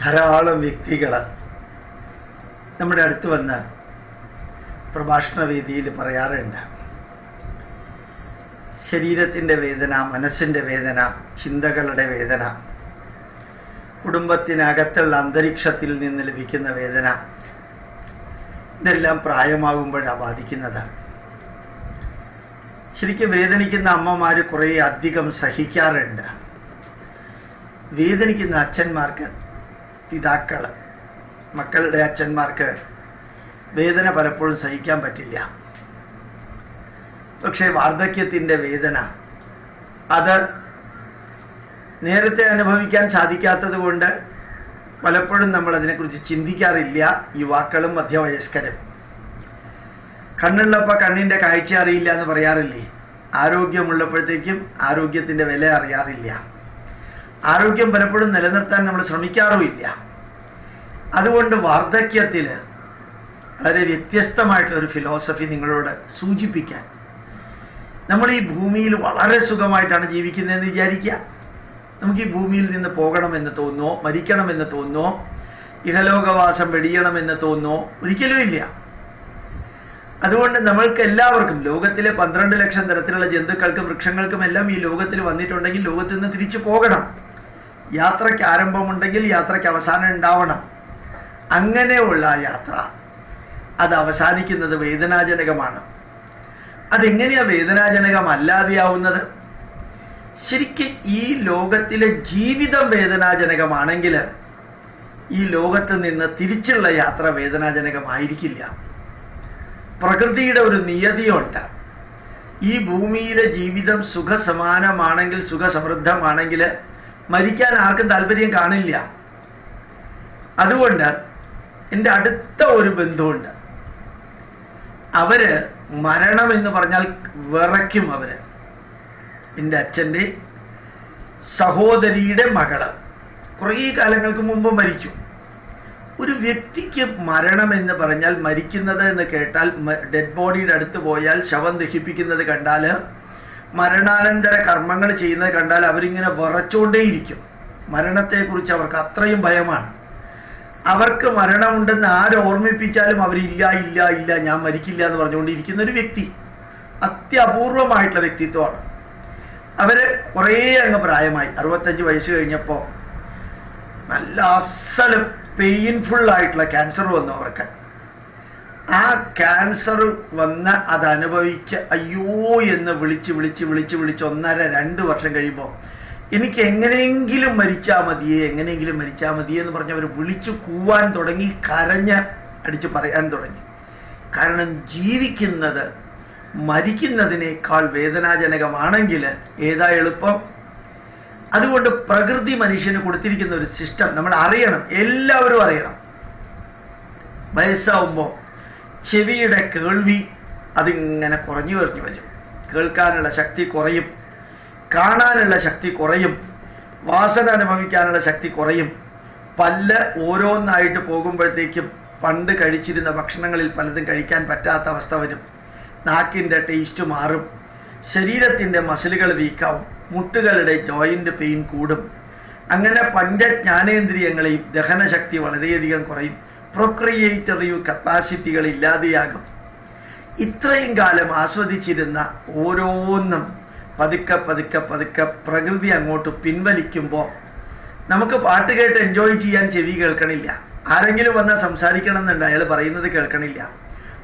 ധാരാളം വ്യക്തികൾ നമ്മുടെ അടുത്ത് വന്ന് പ്രഭാഷണ വേദിയിൽ പറയാറുണ്ട്. ശരീരത്തിൻ്റെ വേദന, മനസ്സിൻ്റെ വേദന, ചിന്തകളുടെ വേദന, കുടുംബത്തിനകത്തുള്ള അന്തരീക്ഷത്തിൽ നിന്ന് ലഭിക്കുന്ന വേദന, ഇതെല്ലാം പ്രായമാകുമ്പോഴാണ് ബാധിക്കുന്നത്. ശരിക്കും വേദനിക്കുന്ന അമ്മമാർ കുറേ അധികം സഹിക്കാറുണ്ട്. വേദനിക്കുന്ന അച്ഛന്മാർക്ക്, പിതാക്കൾ, മക്കളുടെ അച്ഛന്മാർക്ക് വേദന പലപ്പോഴും സഹിക്കാൻ പറ്റില്ല. പക്ഷേ വാർദ്ധക്യത്തിൻ്റെ വേദന അത് നേരത്തെ അനുഭവിക്കാൻ സാധിക്കാത്തത് കൊണ്ട് പലപ്പോഴും നമ്മൾ അതിനെക്കുറിച്ച് ചിന്തിക്കാറില്ല. യുവാക്കളും മധ്യവയസ്കരും. കണ്ണുള്ളപ്പോൾ കണ്ണിൻ്റെ കാഴ്ച അറിയില്ല എന്ന് പറയാറില്ലേ? ആരോഗ്യമുള്ളപ്പോഴത്തേക്കും ആരോഗ്യത്തിൻ്റെ വില അറിയാറില്ല. ആരോഗ്യം പലപ്പോഴും നിലനിർത്താൻ നമ്മൾ ശ്രമിക്കാറുമില്ല. അതുകൊണ്ട് വാർദ്ധക്യത്തിൽ വളരെ വ്യത്യസ്തമായിട്ടുള്ളൊരു ഫിലോസഫി നിങ്ങളോട് സൂചിപ്പിക്കാൻ, നമ്മൾ ഈ ഭൂമിയിൽ വളരെ സുഖമായിട്ടാണ് ജീവിക്കുന്നതെന്ന് വിചാരിക്കുക. നമുക്ക് ഈ ഭൂമിയിൽ നിന്ന് പോകണമെന്ന് തോന്നുമോ? മരിക്കണമെന്ന് തോന്നുമോ? ഇഹലോകവാസം വെടിയണമെന്ന് തോന്നുമോ? ഒരിക്കലുമില്ല. അതുകൊണ്ട് നമ്മൾക്ക് എല്ലാവർക്കും, ലോകത്തിലെ 12 ലക്ഷം തരത്തിലുള്ള ജന്തുക്കൾക്കും വൃക്ഷങ്ങൾക്കും എല്ലാം ഈ ലോകത്തിൽ വന്നിട്ടുണ്ടെങ്കിൽ ലോകത്തിൽ നിന്ന് തിരിച്ചു പോകണം. യാത്രയ്ക്ക് ആരംഭമുണ്ടെങ്കിൽ യാത്രയ്ക്ക് അവസാനം ഉണ്ടാവണം. അങ്ങനെയുള്ള യാത്ര അത് അവസാനിക്കുന്നത് വേദനാജനകമാണ്. അതെങ്ങനെയാ വേദനാജനകമല്ലാതെയാവുന്നത്? ശരിക്കും ഈ ലോകത്തിലെ ജീവിതം വേദനാജനകമാണെങ്കിൽ ഈ ലോകത്ത് നിന്ന് തിരിച്ചുള്ള യാത്ര വേദനാജനകമായിരിക്കില്ല. പ്രകൃതിയുടെ ഒരു നിയതിയുണ്ട്. ഈ ഭൂമിയിലെ ജീവിതം സുഖസമാനമാണെങ്കിൽ, സുഖസമൃദ്ധമാണെങ്കിൽ മരിക്കാൻ ആർക്കും താല്പര്യം കാണില്ല. അതുകൊണ്ട് എൻ്റെ അടുത്ത ഒരു ബന്ധുവുണ്ട്. അവര് മരണം എന്ന് പറഞ്ഞാൽ വിറയ്ക്കും. അവര് എൻ്റെ അച്ഛൻ്റെ സഹോദരിയുടെ മകള് കുറേ കാലങ്ങൾക്ക് മുമ്പ് മരിച്ചു. ഒരു വ്യക്തിക്ക് മരണം എന്ന് പറഞ്ഞാൽ, മരിക്കുന്നത് എന്ന് കേട്ടാൽ, ഡെഡ് ബോഡിയുടെ അടുത്ത് പോയാൽ ശവം ദഹിപ്പിക്കുന്നത് കണ്ടാൽ, മരണാനന്തര കർമ്മങ്ങൾ ചെയ്യുന്നത് കണ്ടാൽ അവരിങ്ങനെ വിറച്ചുകൊണ്ടേയിരിക്കും. മരണത്തെക്കുറിച്ച് അവർക്ക് അത്രയും ഭയമാണ്. അവർക്ക് മരണമുണ്ടെന്ന് ആര് ഓർമ്മിപ്പിച്ചാലും അവരില്ല ഇല്ല ഇല്ല ഞാൻ മരിക്കില്ല എന്ന് പറഞ്ഞുകൊണ്ടിരിക്കുന്ന ഒരു വ്യക്തി. അത്യപൂർവമായിട്ടുള്ള വ്യക്തിത്വമാണ്. അവര് കുറേ അങ്ങ് പ്രായമായി, 65 വയസ്സ് കഴിഞ്ഞപ്പോൾ നല്ല അസല് പെയിൻഫുൾ ആയിട്ടുള്ള ക്യാൻസർ വന്നു അവർക്ക്. ആ ക്യാൻസർ വന്ന് അതനുഭവിച്ച് അയ്യോ എന്ന് വിളിച്ച് 1.5-2 വർഷം കഴിയുമ്പോൾ എനിക്ക് എങ്ങനെയെങ്കിലും മരിച്ചാൽ മതിയേ, എങ്ങനെയെങ്കിലും മരിച്ചാൽ മതിയേ എന്ന് പറഞ്ഞ് അവർ വിളിച്ചു കൂവാൻ തുടങ്ങി, കരഞ്ഞ് അടിച്ച് പറയാൻ തുടങ്ങി. കാരണം ജീവിക്കുന്നത് മരിക്കുന്നതിനേക്കാൾ വേദനാജനകമാണെങ്കിൽ ഏതാ എളുപ്പം? അതുകൊണ്ട് പ്രകൃതി മനുഷ്യന് കൊടുത്തിരിക്കുന്ന ഒരു സിസ്റ്റം നമ്മൾ അറിയണം, എല്ലാവരും അറിയണം. വയസ്സാവുമ്പോൾ ചെവിയുടെ കേൾവി അതിങ്ങനെ കുറഞ്ഞു വരും. കേൾക്കാനുള്ള ശക്തി കുറയും, കാണാനുള്ള ശക്തി കുറയും, വാസന അനുഭവിക്കാനുള്ള ശക്തി കുറയും. പല്ല് ഓരോന്നായിട്ട് പോകുമ്പോഴത്തേക്കും പണ്ട് കഴിച്ചിരുന്ന ഭക്ഷണങ്ങളിൽ പലതും കഴിക്കാൻ പറ്റാത്ത അവസ്ഥ വരും. നാക്കിൻ്റെ ടേസ്റ്റ് മാറും, ശരീരത്തിൻ്റെ മസിലുകൾ വീക്കാവും, മുട്ടുകളുടെ ജോയിന്റ് പെയിൻ കൂടും. അങ്ങനെ പഞ്ചജ്ഞാനേന്ദ്രിയങ്ങളെയും ദഹനശക്തി വളരെയധികം കുറയും, പ്രൊക്രിയേറ്ററി കപ്പാസിറ്റികൾ ഇല്ലാതെയാകും. ഇത്രയും കാലം ആസ്വദിച്ചിരുന്ന ഓരോന്നും പതുക്കെ പ്രകൃതി അങ്ങോട്ട് പിൻവലിക്കുമ്പോൾ നമുക്ക് പാട്ട് കേട്ട് എൻജോയ് ചെയ്യാൻ ചെവി കേൾക്കണില്ല. ആരെങ്കിലും വന്നാൽ സംസാരിക്കണം എന്നുണ്ട്, അയാൾ പറയുന്നത് കേൾക്കണില്ല.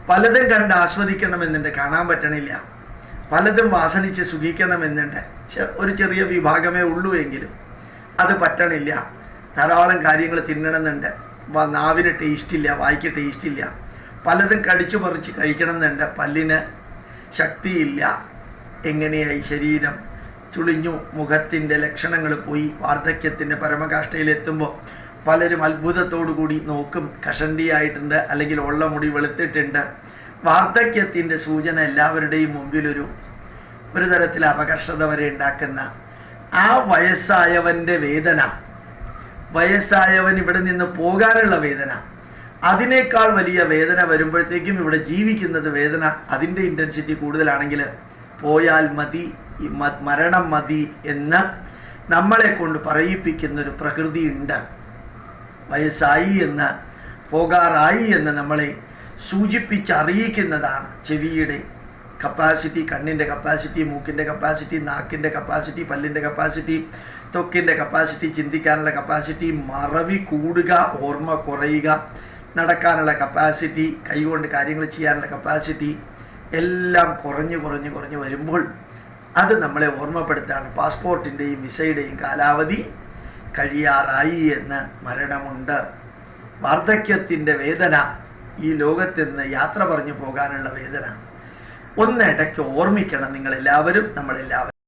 പലതും കണ്ട് ആസ്വദിക്കണമെന്നുണ്ട്, കാണാൻ പറ്റണില്ല. പലതും വാസനിച്ച് സുഖിക്കണമെന്നുണ്ട്, ഒരു ചെറിയ വിഭാഗമേ ഉള്ളൂ എങ്കിലും അത് പറ്റണില്ല. ധാരാളം കാര്യങ്ങൾ തിന്നണമെന്നുണ്ട്, നാവിന് ടേസ്റ്റ് ഇല്ല, വായിക്ക് ടേസ്റ്റ് ഇല്ല. പലതും കടിച്ചു പറിച്ച് കഴിക്കണം എന്നുണ്ട്, പല്ലിന് ശക്തിയില്ല. എങ്ങനെയായി ശരീരം ചുളിഞ്ഞു, മുഖത്തിൻ്റെ ലക്ഷണങ്ങൾ പോയി. വാർദ്ധക്യത്തിൻ്റെ പരമകാഷ്ഠയിലെത്തുമ്പോൾ പലരും അത്ഭുതത്തോടു കൂടി നോക്കും, കഷണ്ടിയായിട്ടുണ്ട് അല്ലെങ്കിൽ ഉള്ള മുടി വെളുത്തിട്ടുണ്ട്. വാർദ്ധക്യത്തിൻ്റെ സൂചന എല്ലാവരുടെയും മുമ്പിൽ ഒരു തരത്തിൽ അപകർഷത വരെ ഉണ്ടാക്കുന്ന ആ വയസ്സായവൻ്റെ വേദന, വയസ്സായവൻ ഇവിടെ നിന്ന് പോകാനുള്ള വേദന, അതിനേക്കാൾ വലിയ വേദന വരുമ്പോഴത്തേക്കും ഇവിടെ ജീവിക്കുന്നത് വേദന അതിൻ്റെ ഇൻറ്റൻസിറ്റി കൂടുതലാണെങ്കിൽ പോയാൽ മതി, മരണം മതി എന്ന് നമ്മളെ കൊണ്ട് പറയിപ്പിക്കുന്നൊരു പ്രകൃതിയുണ്ട്. വയസ്സായി എന്ന്, പോകാറായി എന്ന് നമ്മളെ സൂചിപ്പിച്ചറിയിക്കുന്നതാണ് ചെവിയുടെ കപ്പാസിറ്റി, കണ്ണിൻ്റെ കപ്പാസിറ്റി, മൂക്കിൻ്റെ കപ്പാസിറ്റി, നാക്കിൻ്റെ കപ്പാസിറ്റി, പല്ലിൻ്റെ കപ്പാസിറ്റി, ത്വക്കിൻ്റെ കപ്പാസിറ്റി, ചിന്തിക്കാനുള്ള കപ്പാസിറ്റി, മറവി കൂടുക, ഓർമ്മ കുറയുക, നടക്കാനുള്ള കപ്പാസിറ്റി, കൈകൊണ്ട് കാര്യങ്ങൾ ചെയ്യാനുള്ള കപ്പാസിറ്റി എല്ലാം കുറഞ്ഞു വരുമ്പോൾ അത് നമ്മളെ ഓർമ്മപ്പെടുത്താണ് പാസ്പോർട്ടിൻ്റെയും വിസയുടെയും കാലാവധി കഴിയാറായി എന്ന്. മരണമുണ്ട്. വാർദ്ധക്യത്തിൻ്റെ വേദന, ഈ ലോകത്ത് നിന്ന് യാത്ര പറഞ്ഞു പോകാനുള്ള വേദന ഒന്നിടയ്ക്ക് ഓർമ്മിക്കണം നിങ്ങളെല്ലാവരും, നമ്മളെല്ലാവരും.